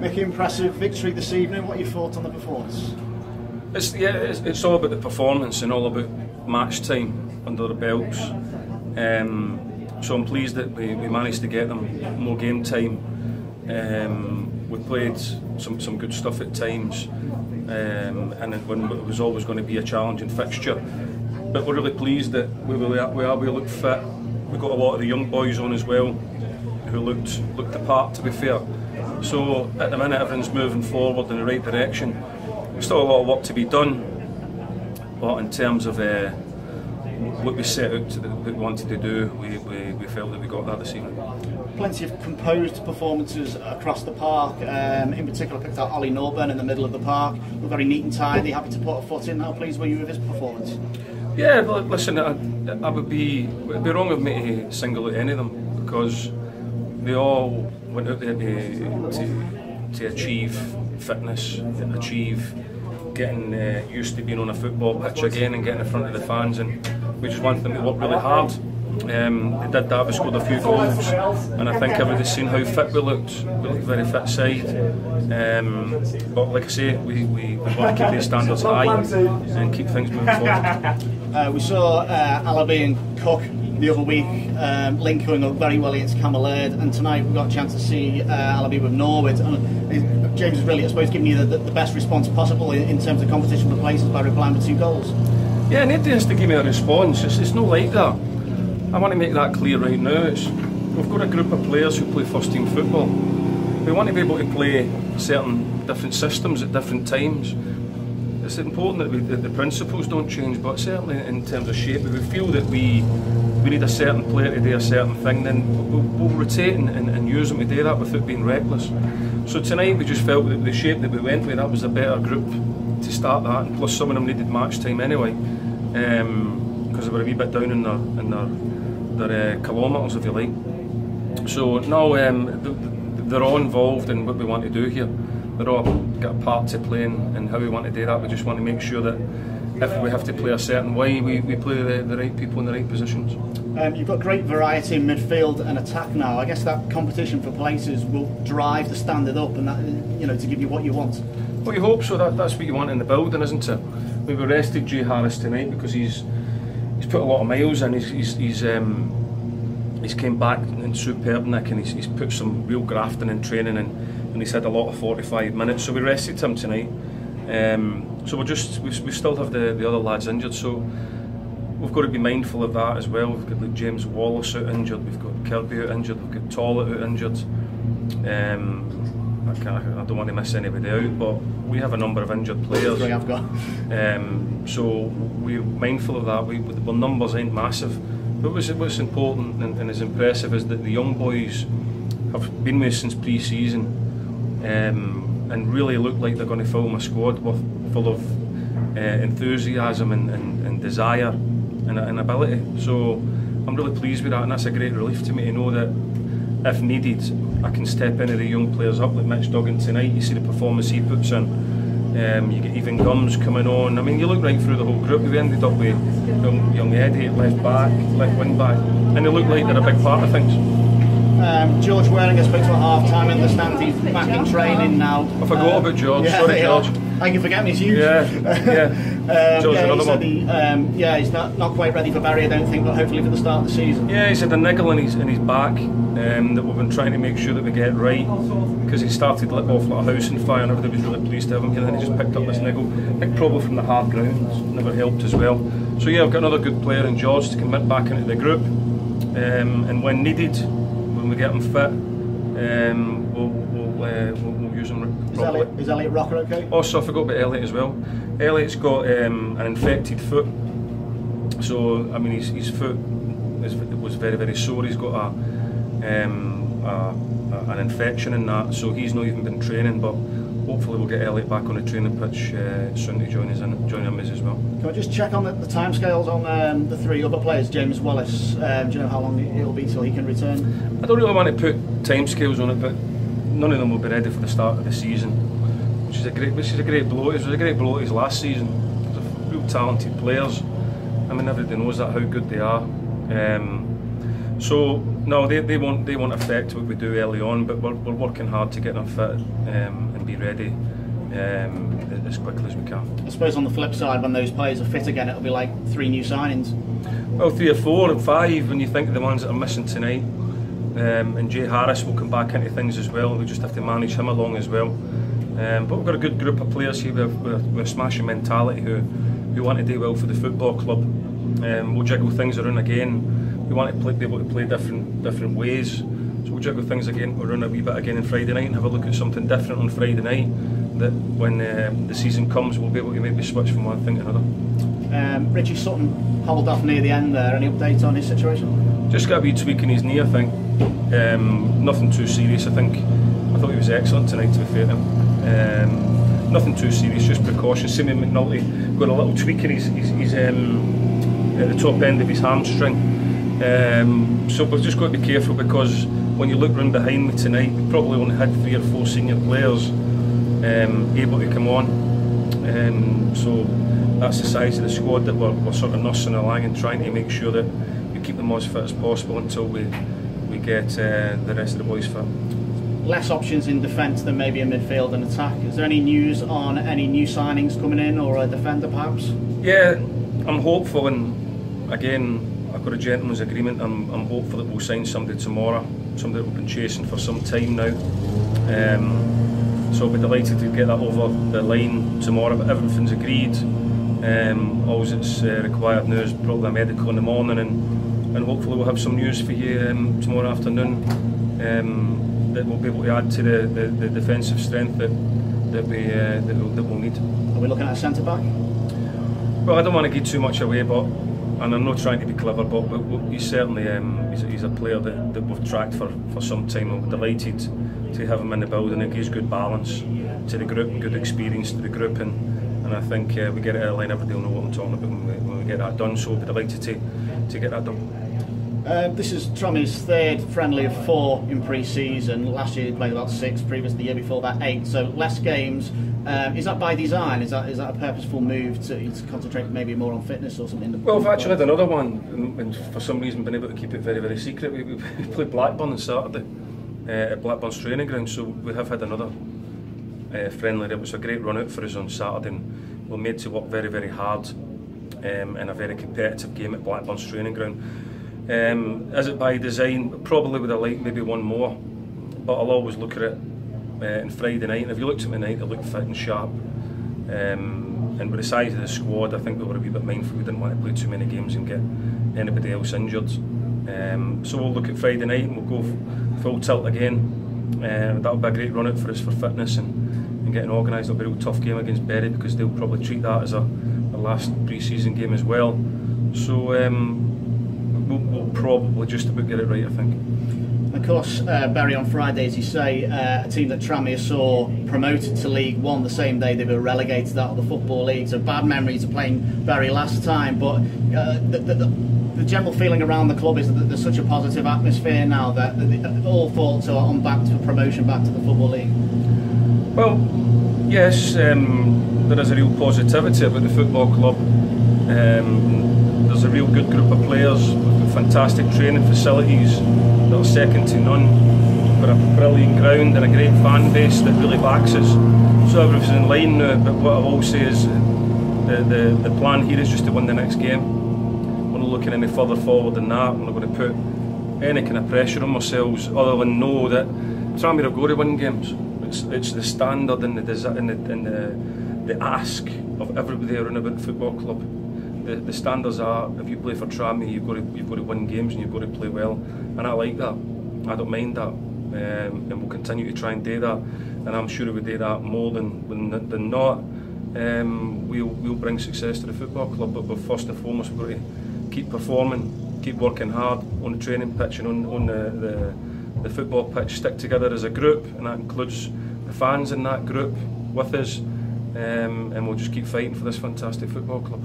Micky, impressive victory this evening. What are your thoughts on the performance? It's all about the performance and all about match time under the belts. So I'm pleased that we managed to get them more game time. We played some good stuff at times, and it was always going to be a challenging fixture. But we're really pleased that we look fit. We got a lot of the young boys on as well, who looked the part, to be fair. So at the minute everything's moving forward in the right direction. There's still a lot of work to be done, but in terms of what we set out to what we wanted to do, we felt that we got that this evening. Plenty of composed performances across the park. In particular, picked out Ollie Norburn in the middle of the park. We're very neat and tidy, happy to put a foot in. How pleased were you with his performance? Yeah, but listen, it would be wrong of me to single out any of them, because they all went out there to achieve fitness, achieve getting used to being on a football pitch again and getting in front of the fans, and we just wanted them to work really hard. They did that, we scored a few goals, and I think everybody's seen how fit we looked. We looked a very fit side. But like I say, we want to keep these standards high and keep things moving forward. We saw Alabi and Cook the other week linking up very well against Camberlaird, and tonight we got a chance to see Alabi with Norwood. And James is really, I suppose, giving you the best response possible in terms of competition for places by replying with 2 goals. Yeah, nobody has to give me a response. It's not like that. I want to make that clear right now. We've got a group of players who play first team football. We want to be able to play certain different systems at different times. It's important that the principles don't change, but certainly in terms of shape, if we feel that we need a certain player to do a certain thing, then we'll rotate and use them to do that without being reckless. So tonight we just felt that the shape that we went with, that was a better group to start that, and plus some of them needed match time anyway, because they were a wee bit down in their kilometres, if you like. So no, they're all involved in what we want to do here. They're all got a part to play in how we want to do that. We just want to make sure that if we have to play a certain way, we play the right people in the right positions. You've got great variety in midfield and attack now. I guess that competition for places will drive the standard up, and that, to give you what you want. Well, you hope so. That's what you want in the building, isn't it? We've arrested Jay Harris tonight because he's put a lot of miles in. He's came back in superb nick, and he's put some real grafting and training in, and he's had a lot of 45 minutes. So we rested him tonight. So we still have the other lads injured. So we've got to be mindful of that as well. We've got like James Wallace out injured. We've got Kirby out injured. We've got Tollett out injured. I don't want to miss anybody out, but we have a number of injured players. I've got. So we're mindful of that. The numbers ain't massive, but what's important and as impressive is that the young boys have been with us since pre-season, and really look like they're going to fill my squad full of enthusiasm and desire and ability. So I'm really pleased with that, and that's a great relief to me to know that if needed, I can step into the young players up like Mitch Duggan tonight. You see the performance he puts in. You get even Gums coming on. I mean, you look right through the whole group. We ended up with young Eddie at left wing back, and they look like they're a big part of things. George Waring has spoke to at half-time. I understand he's back in training now. I forgot about George. Sorry, George. Thank you for getting me. He's huge. Yeah. George, another one. He's not quite ready for Barry, I don't think, but hopefully for the start of the season. Yeah, he's had a niggle in his back that we've been trying to make sure that we get right, because he started lit off like a house on fire and everybody was really pleased to have him here, and then he just picked up this niggle. I think probably from the hard ground, never helped as well. So yeah, I've got another good player in George to commit back into the group, and when needed, when we get him fit, we'll use him properly. Is Elliot Rocker okay? Also, I forgot about Elliot as well. Elliot's got an infected foot, so I mean his foot was very, very sore. He's got an infection in that, so he's not even been training, but hopefully we'll get Elliot back on the training pitch soon to join him as well. Can I just check on the timescales on the 3 other players? James Wallace, do you know how long it'll be till he can return? I don't really want to put timescales on it, but none of them will be ready for the start of the season, which is a great blow. It was a great blow to his last season. They're real talented players. I mean, everybody knows that, how good they are. So No, they won't affect what we do early on, but we're working hard to get them fit and be ready as quickly as we can. I suppose on the flip side, when those players are fit again, it'll be like 3 new signings. Well, 3 or 4 and 5 when you think of the ones that are missing tonight. And Jay Harris will come back into things as well. We just have to manage him along as well. But we've got a good group of players here with a smashing mentality who want to do well for the football club. We'll jiggle things around again. We want to be able to play different ways. So we'll jiggle things again around a wee bit again on Friday night and have a look at something different on Friday night. That when the season comes, we'll be able to maybe switch from one thing to another. Richie Sutton hobbled off near the end there. Any updates on his situation? Just got a wee tweak in his knee, I think. Nothing too serious. I thought he was excellent tonight, to be fair to him. Nothing too serious, just precaution. Simeon McNulty got a little tweak in his at the top end of his hamstring. So we've just got to be careful, because when you look round behind me tonight, we probably only had 3 or 4 senior players able to come on. So that's the size of the squad that we're sort of nursing along and trying to make sure that we keep them as fit as possible until we get the rest of the boys fit. Less options in defence than maybe in midfield and attack. Is there any news on any new signings coming in, or a defender perhaps? Yeah, I'm hopeful, and again, I've got a gentleman's agreement. I'm hopeful that we'll sign somebody tomorrow, somebody that we've been chasing for some time now. So I'll be delighted to get that over the line tomorrow, but everything's agreed. All that's required now is probably a medical in the morning, and hopefully we'll have some news for you tomorrow afternoon that we'll be able to add to the defensive strength that we'll need. Are we looking at a centre back? Well, I don't want to give too much away, and I'm not trying to be clever, but he's certainly he's a player that we've tracked for some time, and we're delighted to have him in the building. It gives good balance to the group and good experience to the group, and I think we get it out of line, everybody will know what I'm talking about when we get that done, so we'll be delighted to get that done. This is Tranmere's 3rd friendly of 4 in pre-season. Last year he played about 6, previous the year before that 8, so less games. Is that by design? Is that a purposeful move to concentrate maybe more on fitness or something? Well, we've actually had another one, and for some reason been able to keep it very, very secret. We played Blackburn on Saturday at Blackburn's training ground, so we have had another friendly. It was a great run out for us on Saturday, and we're made to work very, very hard in a very competitive game at Blackburn's training ground. Is it by design? Probably would have liked maybe one more, but I'll always look at it on Friday night, and if you looked at me tonight, it looked fit and sharp. And with the size of the squad, I think we were a wee bit mindful. We didn't want to play too many games and get anybody else injured. So we'll look at Friday night and we'll go full tilt again. That'll be a great run out for us for fitness and getting organised. It'll be a real tough game against Bury, because they'll probably treat that as a last pre-season game as well. So we'll probably just about get it right, I think. Of course, Bury on Friday, as you say, a team that Tranmere saw promoted to League One the same day they were relegated out of the Football League. So bad memories of playing Bury last time, but the general feeling around the club is that there's such a positive atmosphere now that all thoughts are on back to promotion back to the Football League. Well, yes, there is a real positivity about the football club. There's a real good group of players with fantastic training facilities that are second to none. We've got a brilliant ground and a great fan base that really backs us. So everything's in line now, but what I will say is the plan here is just to win the next game. We're not looking any further forward than that. We're not going to put any kind of pressure on ourselves other than know that Tranmere have got to win games. It's the standard and the ask of everybody around about the football club. The standards are, if you play for Tranmere, you've got to win games and you've got to play well, and I like that. I don't mind that, and we'll continue to try and do that. And I'm sure if we do that more than not, we'll bring success to the football club. But first and foremost, we've got to keep performing, keep working hard on the training pitch and on the football pitch. Stick together as a group, and that includes the fans in that group with us, and we'll just keep fighting for this fantastic football club.